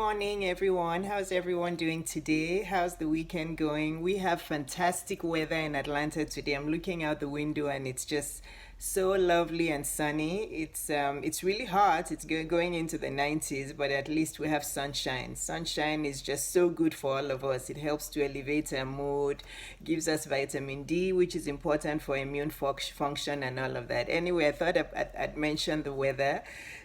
morning, everyone. How's everyone doing today? How's the weekend going? We have fantastic weather in Atlanta today. I'm looking out the window and it's just so lovely and sunny. It's really hot. It's going into the 90s, but at least we have sunshine. Sunshine is just so good for all of us. It helps to elevate our mood, gives us vitamin D, which is important for immune function and all of that. Anyway, I thought I'd mention the weather.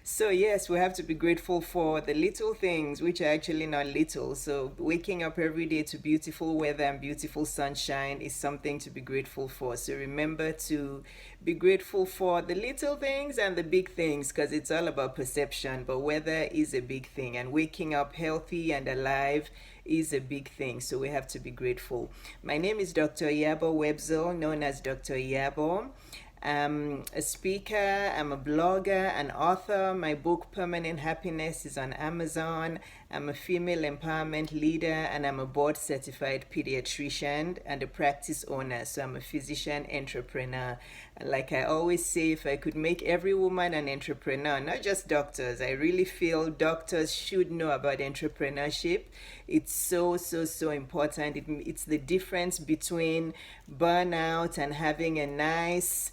So, yes, we have to be grateful for the little things, which are actually not little. So, waking up every day to beautiful weather and beautiful sunshine is something to be grateful for. So, remember to be grateful for the little things and the big things because it's all about perception. But weather is a big thing, and waking up healthy and alive is a big thing. So, we have to be grateful. My name is Dr. Yabo Webzel, known as Dr. Yabo. I'm a speaker, I'm a blogger, an author. My book, Permanent Happiness, is on Amazon. I'm a female empowerment leader, and I'm a board certified pediatrician and a practice owner. So I'm a physician entrepreneur. And like I always say, if I could make every woman an entrepreneur, not just doctors, I really feel doctors should know about entrepreneurship. It's so important. It's the difference between burnout and having a nice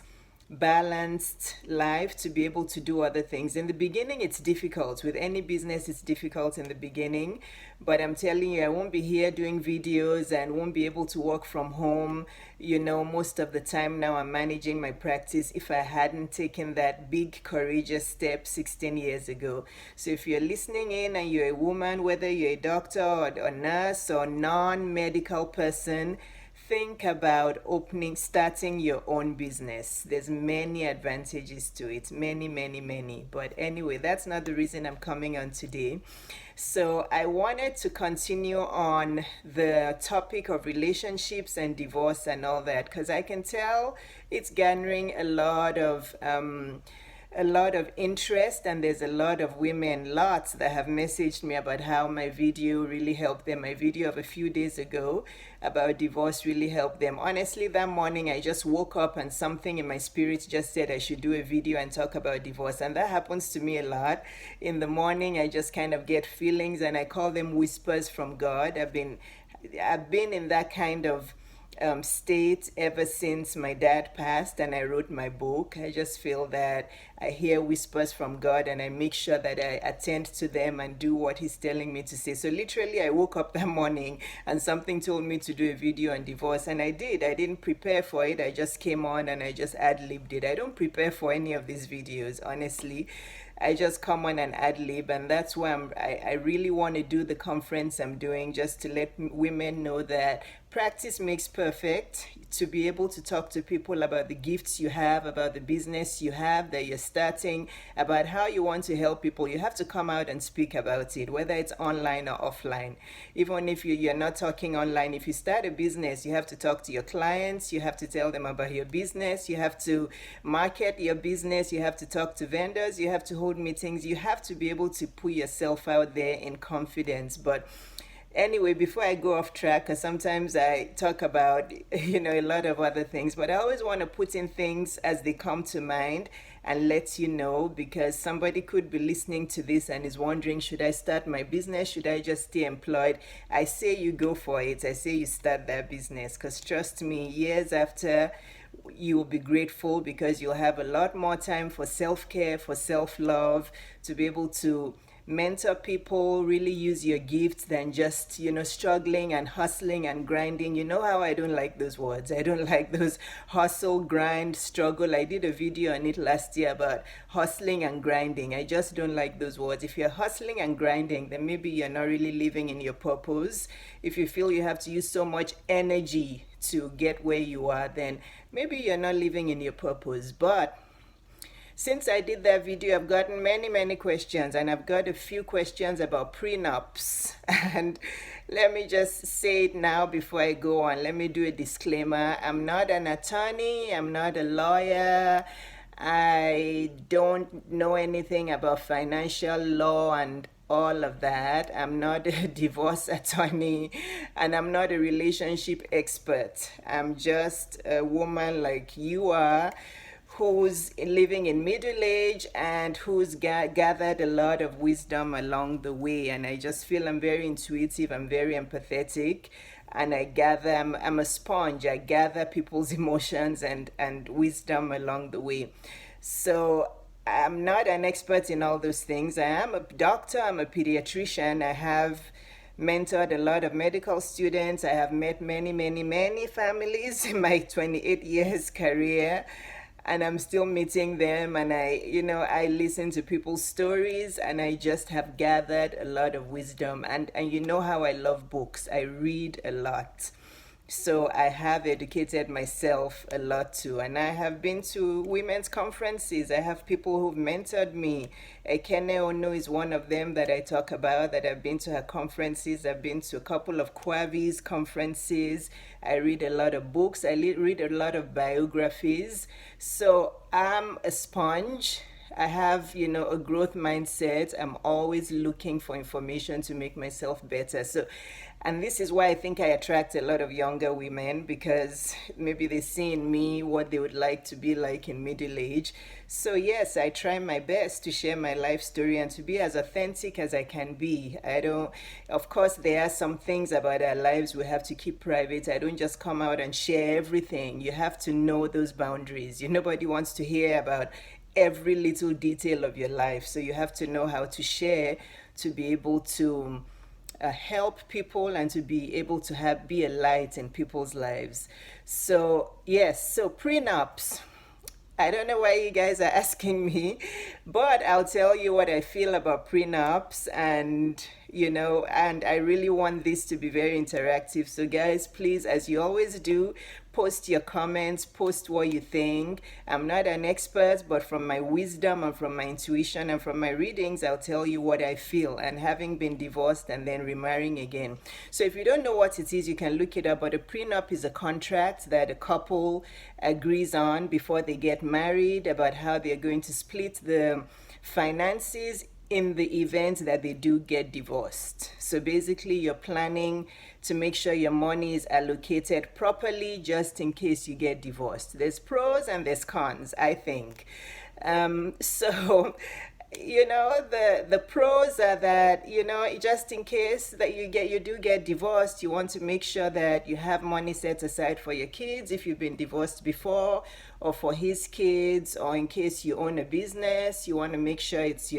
balanced life to be able to do other things. In the beginning, it's difficult. With any business, it's difficult in the beginning. But I'm telling you, I won't be here doing videos and won't be able to work from home. Most of the time now I'm managing my practice if I hadn't taken that big courageous step 16 years ago. So if you're listening in and you're a woman, whether you're a doctor or a nurse or non-medical person, think about starting your own business. There's many advantages to it, many. But anyway, that's not the reason I'm coming on today. So I wanted to continue on the topic of relationships and divorce and all that, because I can tell it's garnering a lot of interest, and there's a lot of women, lots that have messaged me about how my video really helped them. My video of a few days ago about divorce really helped them. Honestly, that morning I just woke up and something in my spirit just said I should do a video and talk about divorce, and that happens to me a lot. In the morning I just kind of get feelings, and I call them whispers from God. I've been in that kind of state ever since my dad passed and I wrote my book. I just feel that I hear whispers from God, and I make sure that I attend to them and do what he's telling me to say. So literally I woke up that morning and something told me to do a video on divorce, and I did. I didn't prepare for it. I just came on and I just ad-libbed it. I don't prepare for any of these videos, honestly. I just come on and ad lib, and that's why I really want to do the conference I'm doing, just to let women know that practice makes perfect. To be able to talk to people about the gifts you have, about the business you have that you're starting, about how you want to help people, you have to come out and speak about it, whether it's online or offline. Even if you're not talking online, if you start a business, you have to talk to your clients, you have to tell them about your business, you have to market your business, you have to talk to vendors, you have to hold meetings, you have to be able to put yourself out there in confidence. But anyway, before I go off track, because sometimes I talk about a lot of other things, but I always want to put in things as they come to mind and let you know, because somebody could be listening to this and is wondering, should I start my business? Should I just stay employed? I say you go for it. I say you start that business, because trust me, years after, you will be grateful, because you'll have a lot more time for self-care, for self-love, to be able to mentor people, really use your gifts than just, struggling and hustling and grinding. You know how I don't like those words. I don't like those hustle, grind, struggle. I did a video on it last year about hustling and grinding. I just don't like those words. If you're hustling and grinding, then maybe you're not really living in your purpose. If you feel you have to use so much energy to get where you are, then maybe you're not living in your purpose. But since I did that video, I've gotten many questions, and I've got a few questions about prenups. And let me just say it now before I go on. Let me do a disclaimer. I'm not an attorney. I'm not a lawyer. I don't know anything about financial law and all of that. I'm not a divorce attorney, and I'm not a relationship expert. I'm just a woman like you are, who's living in middle age and who's gathered a lot of wisdom along the way. And I just feel I'm very intuitive, I'm very empathetic, and I'm a sponge. I gather people's emotions and wisdom along the way. So I'm not an expert in all those things. I am a doctor, I'm a pediatrician. I have mentored a lot of medical students. I have met many, many, many families in my 28 years career, and I'm still meeting them. And I listen to people's stories, and I just have gathered a lot of wisdom. And you know how I love books. I read a lot. So I have educated myself a lot too. And I have been to women's conferences. I have people who've mentored me. Ekene Ono is one of them that I talk about, that I've been to her conferences. I've been to a couple of Kwavi's conferences. I read a lot of books. I read a lot of biographies. So I'm a sponge. I have, a growth mindset. I'm always looking for information to make myself better. So, and this is why I think I attract a lot of younger women, because maybe they see in me what they would like to be like in middle age. So yes, I try my best to share my life story and to be as authentic as I can be. Of course, there are some things about our lives we have to keep private. I don't just come out and share everything. You have to know those boundaries. Nobody wants to hear about every little detail of your life. So you have to know how to share to be able to help people and to be able to be a light in people's lives. So yes, so prenups. I don't know why you guys are asking me, but I'll tell you what I feel about prenups. And I really want this to be very interactive. So guys, please, as you always do, post your comments, post what you think. I'm not an expert, but from my wisdom and from my intuition and from my readings, I'll tell you what I feel. And having been divorced and then remarrying again. So if you don't know what it is, you can look it up. But a prenup is a contract that a couple agrees on before they get married about how they're going to split the finances in the event that they do get divorced. So basically, you're planning to make sure your money is allocated properly just in case you get divorced. There's pros and there's cons, I think. So the pros are that, just in case that you do get divorced, you want to make sure that you have money set aside for your kids if you've been divorced before, or for his kids, or in case you own a business, you want to make sure it's,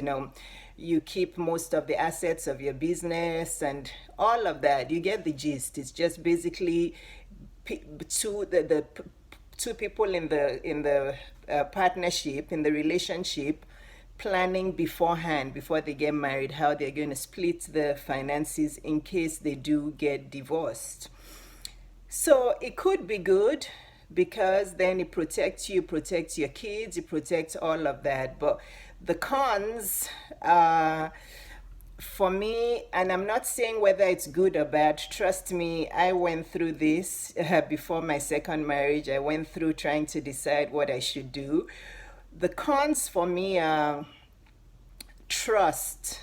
you keep most of the assets of your business and all of that. You get the gist. It's just basically the two people in the partnership, in the relationship, planning beforehand, before they get married, how they're going to split the finances in case they do get divorced. So it could be good, because then it protects you, protects your kids, it protects all of that. But the cons, for me, and I'm not saying whether it's good or bad, trust me, I went through this before my second marriage. I went through trying to decide what I should do. The cons for me are trust,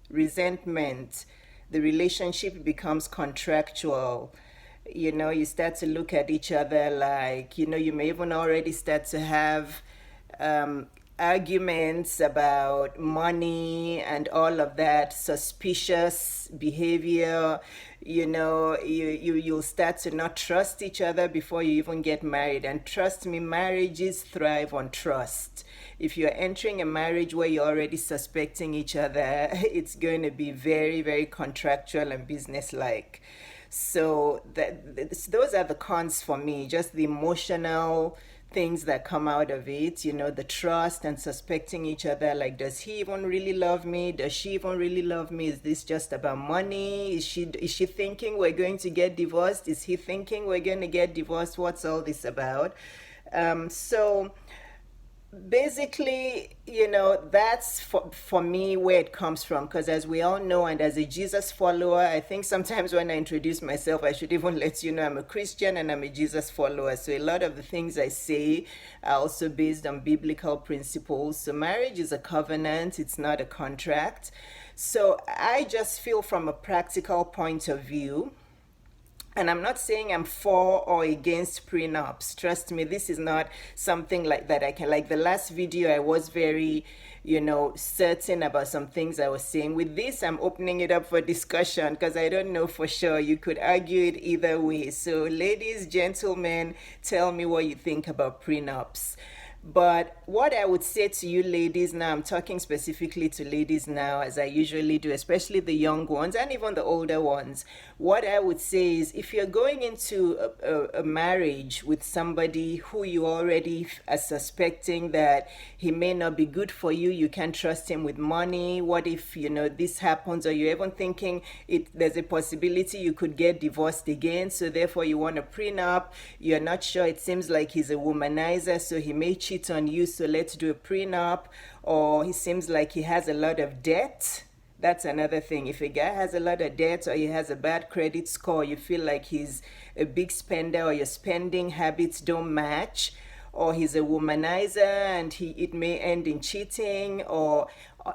resentment. The relationship becomes contractual. You start to look at each other like, you may even already start to have arguments about money and all of that, suspicious behavior. You'll start to not trust each other before you even get married. And trust me, marriages thrive on trust. If you're entering a marriage where you're already suspecting each other, it's going to be very, very contractual and business-like. So those are the cons for me, just the emotional things that come out of it, the trust and suspecting each other, like, does he even really love me? Does she even really love me? Is this just about money? Is she thinking we're going to get divorced? Is he thinking we're going to get divorced? What's all this about? So basically, that's for me where it comes from, because as we all know, and as a Jesus follower, I think sometimes when I introduce myself, I should even let you know I'm a Christian and I'm a Jesus follower. So a lot of the things I say are also based on biblical principles. So marriage is a covenant, it's not a contract. So I just feel, from a practical point of view, And I'm not saying I'm for or against prenups. Trust me, this is not something like that I can, like the last video, I was very, certain about some things I was saying. With this, I'm opening it up for discussion because I don't know for sure. You could argue it either way. So, ladies, gentlemen, tell me what you think about prenups. But what I would say to you ladies now, I'm talking specifically to ladies now, as I usually do, especially the young ones and even the older ones. What I would say is if you're going into a marriage with somebody who you already are suspecting that he may not be good for you, you can't trust him with money. What if, this happens, or you're even thinking there's a possibility you could get divorced again, so therefore you want a prenup, you're not sure, it seems like he's a womanizer, so he may cheat on you, so let's do a prenup. Or he seems like he has a lot of debt. That's another thing. If a guy has a lot of debt or he has a bad credit score, you feel like he's a big spender, or your spending habits don't match, or he's a womanizer and it may end in cheating, or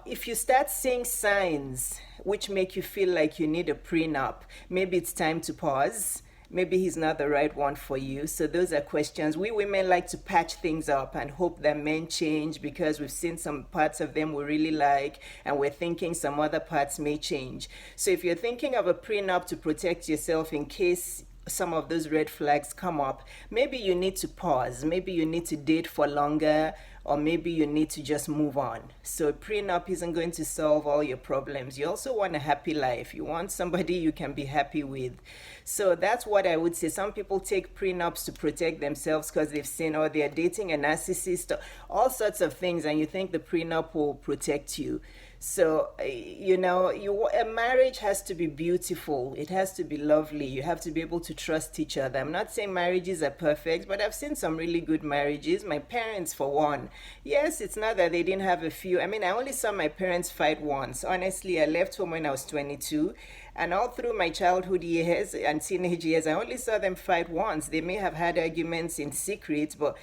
if you start seeing signs which make you feel like you need a prenup, maybe it's time to pause. Maybe he's not the right one for you. So those are questions. We women like to patch things up and hope that men change because we've seen some parts of them we really like and we're thinking some other parts may change. So if you're thinking of a prenup to protect yourself in case some of those red flags come up, maybe you need to pause. Maybe you need to date for longer, or maybe you need to just move on. So a prenup isn't going to solve all your problems. You also want a happy life. You want somebody you can be happy with. So that's what I would say. Some people take prenups to protect themselves because they've seen, or they're dating a narcissist, all sorts of things, and you think the prenup will protect you. So, a marriage has to be beautiful. It has to be lovely. You have to be able to trust each other. I'm not saying marriages are perfect, but I've seen some really good marriages. My parents, for one. Yes, it's not that they didn't have a few. I mean, I only saw my parents fight once. Honestly, I left home when I was 22. And all through my childhood years and teenage years, I only saw them fight once. They may have had arguments in secret, but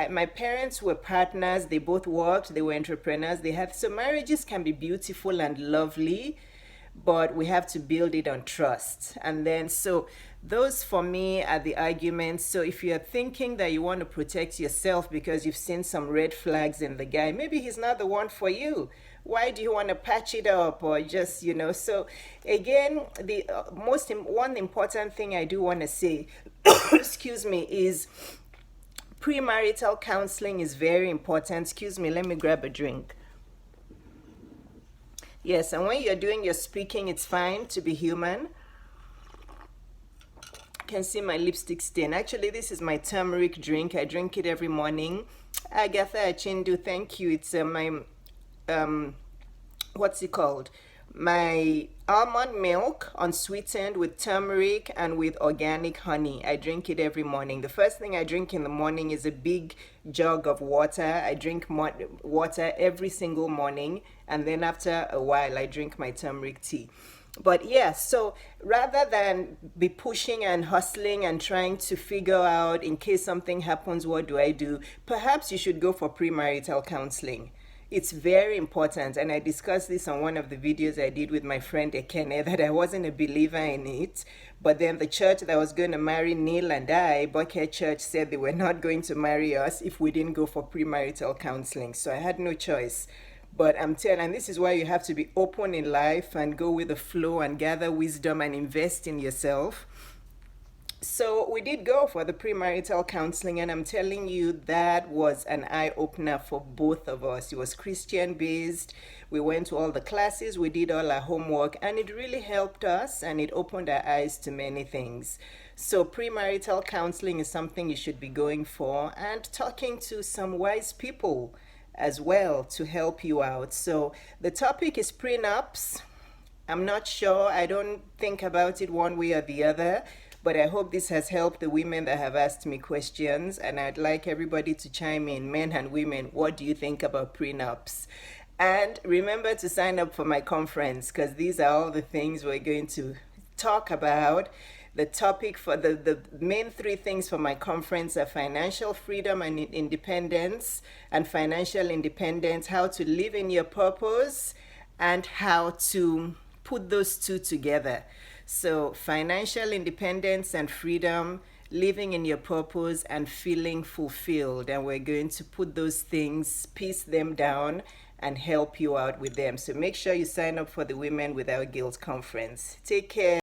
my parents were partners. They both worked. They were entrepreneurs. So marriages can be beautiful and lovely, but we have to build it on trust. And then, so those for me are the arguments. So if you're thinking that you want to protect yourself because you've seen some red flags in the guy, maybe he's not the one for you. Why do you want to patch it up, or just, so again, the one important thing I do want to say, excuse me, is premarital counseling is very important. Excuse me, let me grab a drink. Yes, and when you're doing your speaking, it's fine to be human. You can see my lipstick stain. Actually, this is my turmeric drink. I drink it every morning. Agatha Achindu, thank you. It's my what's it called? My almond milk unsweetened with turmeric and with organic honey. I drink it every morning. The first thing I drink in the morning is a big jug of water. I drink water every single morning, and then after a while I drink my turmeric tea. But yeah, so rather than be pushing and hustling and trying to figure out in case something happens, what do I do? Perhaps you should go for premarital counseling. It's very important, and I discussed this on one of the videos I did with my friend Ekene, that I wasn't a believer in it, but then the church that was going to marry Neil and I, Buckhead Church, said they were not going to marry us if we didn't go for premarital counseling, so I had no choice. But I'm telling, and this is why you have to be open in life and go with the flow and gather wisdom and invest in yourself. So we did go for the premarital counseling, and I'm telling you, that was an eye-opener for both of us. It was Christian-based. We went to all the classes, we did all our homework, and it really helped us, and it opened our eyes to many things. So premarital counseling is something you should be going for, and talking to some wise people as well to help you out. So the topic is prenups. I'm not sure. I don't think about it one way or the other. But I hope this has helped the women that have asked me questions, and I'd like everybody to chime in, men and women. What do you think about prenups? And remember to sign up for my conference, because these are all the things we're going to talk about. The topic for the main three things for my conference are financial freedom and independence, and financial independence, how to live in your purpose, and how to put those two together. So financial independence and freedom, living in your purpose and feeling fulfilled. And we're going to put those things, piece them down, and help you out with them. So make sure you sign up for the Women Without Guilt conference. Take care.